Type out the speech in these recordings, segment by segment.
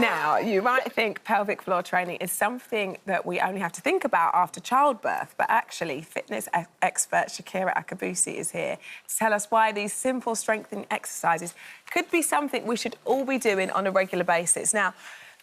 Now, you might think pelvic floor training is something that we only have to think about after childbirth, but actually, fitness expert Shakira Akabusi is here to tell us why these simple strengthening exercises could be something we should all be doing on a regular basis. Now,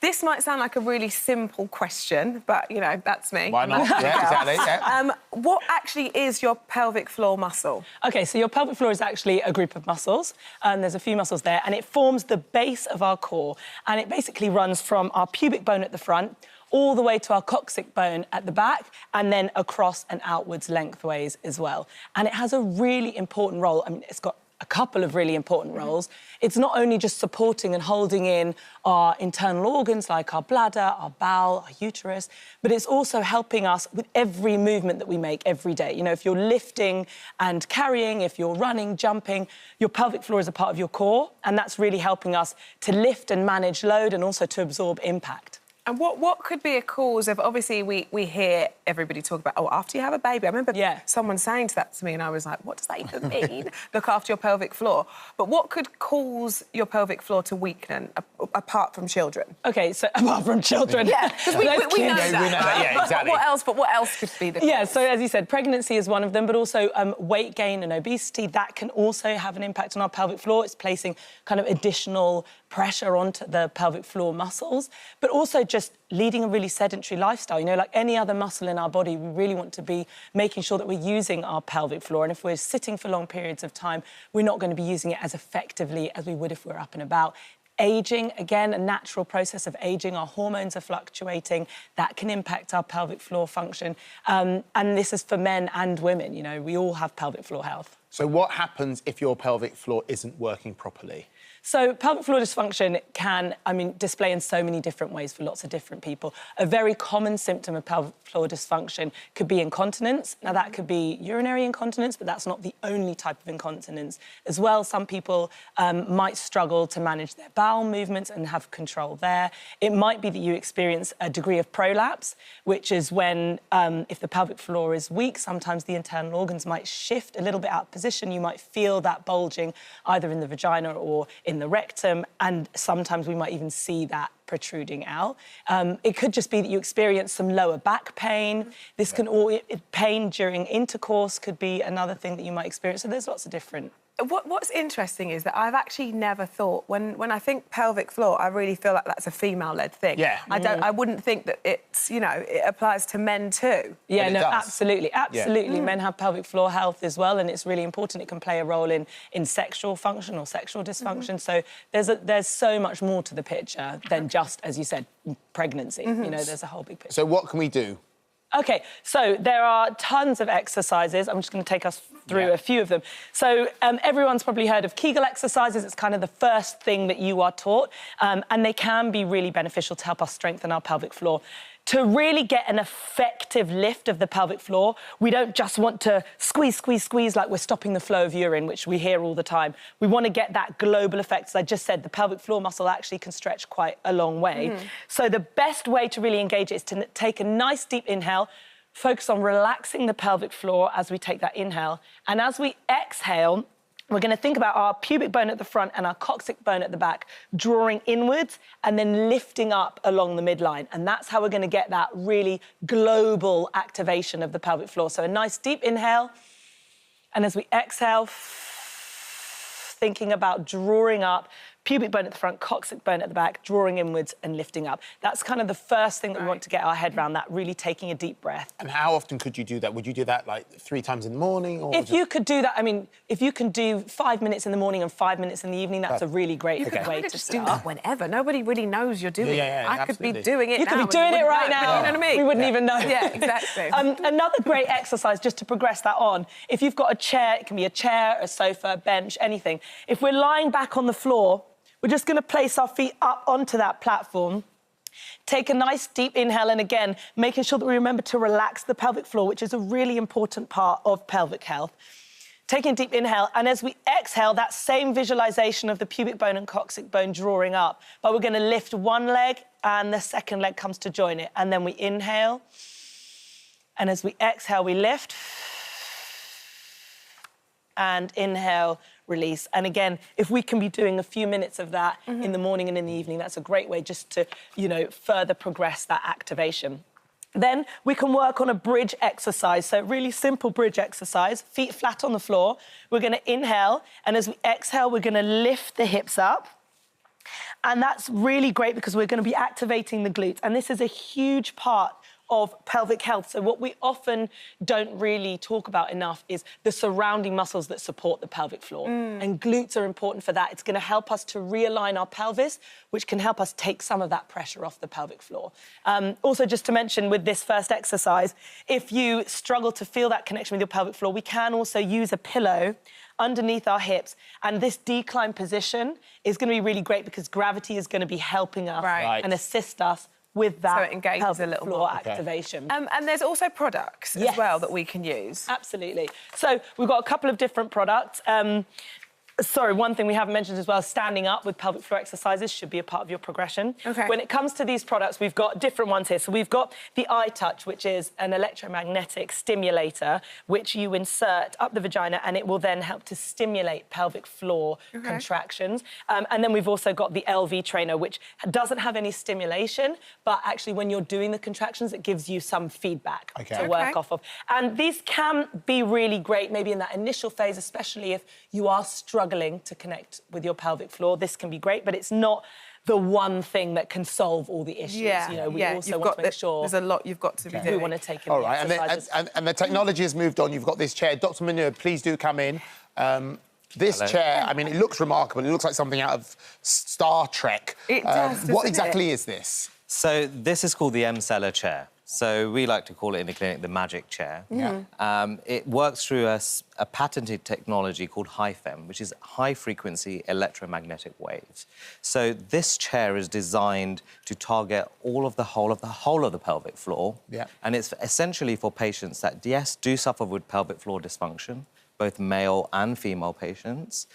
this might sound like a really simple question, but, you know, that's me. Why not? Yeah, exactly, yeah. What actually is your pelvic floor muscle? OK, so your pelvic floor is actually a group of muscles, and there's a few muscles there, and it forms the base of our core, and it basically runs from our pubic bone at the front all the way to our coccyx bone at the back, and then across and outwards lengthways as well. And it has a really important role. I mean, it's got a couple of really important roles. It's not only just supporting and holding in our internal organs like our bladder, our bowel, our uterus, but it's also helping us with every movement that we make every day. You know, if you're lifting and carrying, if you're running, jumping, your pelvic floor is a part of your core, and that's really helping us to lift and manage load and also to absorb impact. And what could be a cause of... Obviously, we hear everybody talk about, oh, after you have a baby. I remember someone saying that to me, and I was like, what does that even mean? Look after your pelvic floor. But what could cause your pelvic floor to weaken, apart from children? OK, so apart from children... Yeah, because we know that. We know that, yeah, exactly. But what else could be the cause? Yeah, so as you said, pregnancy is one of them, but also weight gain and obesity, that can also have an impact on our pelvic floor. It's placing kind of additional pressure onto the pelvic floor muscles, but also just leading a really sedentary lifestyle. You know, like any other muscle in our body, we really want to be making sure that we're using our pelvic floor, and if we're sitting for long periods of time, we're not going to be using it as effectively as we would if we're up and about. Ageing, again, a natural process of ageing, our hormones are fluctuating, that can impact our pelvic floor function. And this is for men and women, you know, we all have pelvic floor health. So what happens if your pelvic floor isn't working properly? So pelvic floor dysfunction can, display in so many different ways for lots of different people. A very common symptom of pelvic floor dysfunction could be incontinence. Now, that could be urinary incontinence, but that's not the only type of incontinence. As well, some people might struggle to manage their bowel movements and have control there. It might be that you experience a degree of prolapse, which is when, if the pelvic floor is weak, sometimes the internal organs might shift a little bit out of position. You might feel that bulging either in the vagina or in the rectum, and sometimes we might even see that protruding out. It could just be that you experience some lower back pain. This can pain during intercourse could be another thing that you might experience. So there's lots of different... What's interesting is that I've actually never thought... When I think pelvic floor, I really feel like that's a female-led thing. Yeah. I wouldn't think that it's, you know, it applies to men too. Yeah, no, absolutely. Absolutely. Men have pelvic floor health as well, and it's really important. It can play a role in sexual function or sexual dysfunction. So there's so much more to the picture than just, as you said, pregnancy. You know, there's a whole big picture. So what can we do? OK, so there are tons of exercises. I'm just going to take us through a few of them. So everyone's probably heard of Kegel exercises. It's kind of the first thing that you are taught, and they can be really beneficial to help us strengthen our pelvic floor. To really get an effective lift of the pelvic floor, we don't just want to squeeze, squeeze, squeeze like we're stopping the flow of urine, which we hear all the time. We want to get that global effect. As I just said, the pelvic floor muscle actually can stretch quite a long way. So the best way to really engage it is to take a nice deep inhale, focus on relaxing the pelvic floor as we take that inhale. And as we exhale, we're going to think about our pubic bone at the front and our coccyx bone at the back, drawing inwards and then lifting up along the midline. And that's how we're going to get that really global activation of the pelvic floor. So a nice deep inhale. And as we exhale, thinking about drawing up, pubic bone at the front, coccyx bone at the back, drawing inwards and lifting up. That's kind of the first thing that we want to get our head around, that really taking a deep breath. And how often could you do that? Would you do that, like, 3 times in the morning? Or if you could do that, if you can do 5 minutes in the morning and 5 minutes in the evening, that's a really great way to just do that whenever. Nobody really knows you're doing it. I could be doing it now. You could be doing it right now. You know what I mean? We wouldn't even know. Yeah, exactly. Another great exercise, just to progress that on, if you've got a chair, it can be a chair, a sofa, a bench, anything. If we're lying back on the floor, we're just going to place our feet up onto that platform, take a nice deep inhale, and again, making sure that we remember to relax the pelvic floor, which is a really important part of pelvic health. Taking a deep inhale, and as we exhale, that same visualisation of the pubic bone and coccyx bone drawing up, but we're going to lift one leg, and the second leg comes to join it, and then we inhale, and as we exhale, we lift, and inhale, release. And again, if we can be doing a few minutes of that in the morning and in the evening, that's a great way just to, you know, further progress that activation. Then we can work on a bridge exercise. So really simple bridge exercise, feet flat on the floor. We're going to inhale, and as we exhale, we're going to lift the hips up. And that's really great because we're going to be activating the glutes. And this is a huge part of pelvic health. So what we often don't really talk about enough is the surrounding muscles that support the pelvic floor. And glutes are important for that. It's going to help us to realign our pelvis, which can help us take some of that pressure off the pelvic floor. Also, just to mention with this first exercise, if you struggle to feel that connection with your pelvic floor, we can also use a pillow underneath our hips, and this decline position is going to be really great because gravity is going to be helping us and assist us with that so it engages a little floor more activation. And there's also products as well that we can use. Absolutely. So we've got a couple of different products. Sorry, one thing we haven't mentioned as well, standing up with pelvic floor exercises should be a part of your progression. When it comes to these products, we've got different ones here. So we've got the iTouch, which is an electromagnetic stimulator, which you insert up the vagina, and it will then help to stimulate pelvic floor contractions. And then we've also got the LV trainer, which doesn't have any stimulation, but actually when you're doing the contractions, it gives you some feedback to work off of. And these can be really great, maybe in that initial phase, especially if you are struggling to connect with your pelvic floor. This can be great, but it's not the one thing that can solve all the issues. You know, we also want to make sure there's a lot you've got to be doing. We want to take in All the right, exercises. and the technology has moved on. You've got this chair. Dr. Manure, please do come in. This chair, I mean, it looks remarkable. It looks like something out of Star Trek. It does, what exactly is this? So this is called the M-Seller chair. So we like to call it in the clinic the magic chair. It works through a patented technology called HIFEM, which is high-frequency electromagnetic waves. So this chair is designed to target all of the whole of the pelvic floor. And it's essentially for patients that, yes, do suffer with pelvic floor dysfunction, both male and female patients.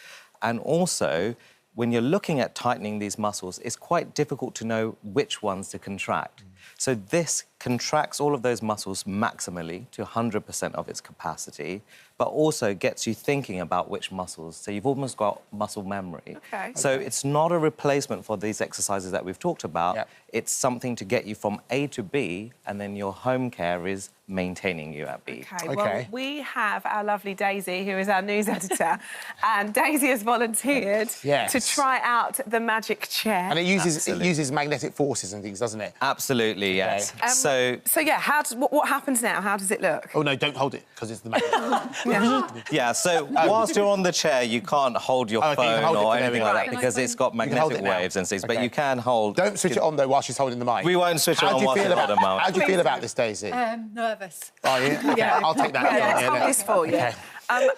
And also, when you're looking at tightening these muscles, it's quite difficult to know which ones to contract. So this contracts all of those muscles maximally to 100% of its capacity, but also gets you thinking about which muscles. So you've almost got muscle memory. So it's not a replacement for these exercises that we've talked about. It's something to get you from A to B, and then your home care is maintaining you at B. Well, we have our lovely Daisy, who is our news editor, and Daisy has volunteered to try out the magic chair. And it uses magnetic forces and things, doesn't it? Absolutely, yes. So yeah, what happens now? How does it look? Oh, no, don't hold it, because it's the magnet. Yeah, so whilst you're on the chair, you can't hold your phone or anything like that because it's got magnetic waves and things, but you can hold... Don't switch it on, though, while she's holding the mic. We won't switch it on while she's holding the mic. How do you feel about this, Daisy? Nervous. Are you? OK, I'll take that. Let's hold this for you.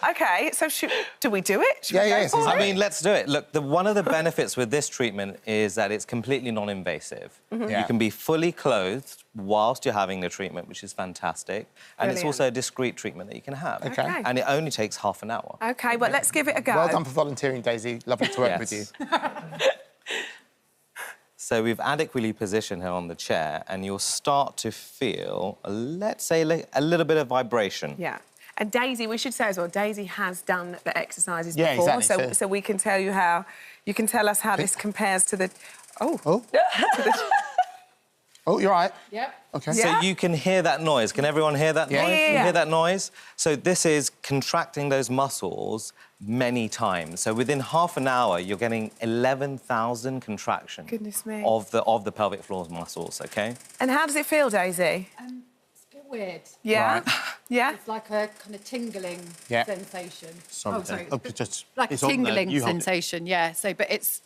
OK, so do we do it? I mean, let's do it. Look, one of the benefits with this treatment is that it's completely non-invasive. You can be fully clothed whilst you're having the treatment, which is fantastic. And it's also a discreet treatment that you can have. And it only takes half an hour. OK, well, let's give it a go. Well done for volunteering, Daisy. Lovely to work with you. So we've adequately positioned her on the chair, and you'll start to feel, let's say, a little bit of vibration. And Daisy, we should say as well, Daisy has done the exercises before, exactly. so we can tell you how... You can tell us how this compares to the... Oh, you're right. OK. So you can hear that noise. Can everyone hear that noise? Yeah. You hear that noise? So this is contracting those muscles many times. So within half an hour, you're getting 11,000 contractions Goodness me. of the pelvic floor muscles, OK? And how does it feel, Daisy? It's a bit weird. Yeah? Yeah? It's like a kind of tingling sensation. Sorry. Like a tingling sensation, So, but it's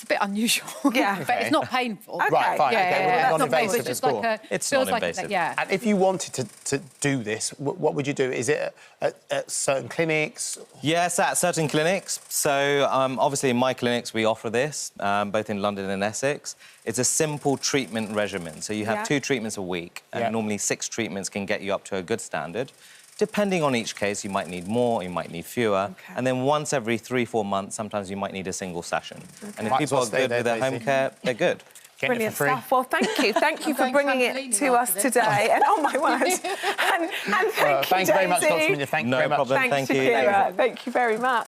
a bit unusual. But it's not painful. Right, fine. Well, non-invasive. it's just like a... It's feels non-invasive. Like And if you wanted to do this, what would you do? Is it at certain clinics? Yes, at certain clinics. So, obviously, in my clinics, we offer this, both in London and Essex. It's a simple treatment regimen. So you have 2 treatments a week, and normally 6 treatments can get you up to a good standard. Depending on each case, you might need more, you might need fewer. And then once every 3-4 months, sometimes you might need a single session. And if people are good with their home care, they're good. Getting Brilliant it for free. stuff. Well, thank you for bringing it to us today. And oh my word, and thank you, thanks very much, Daisy. Dr. Minya. Thank you No very much. problem. Thanks, Thank you. Shakira. Thank you very much.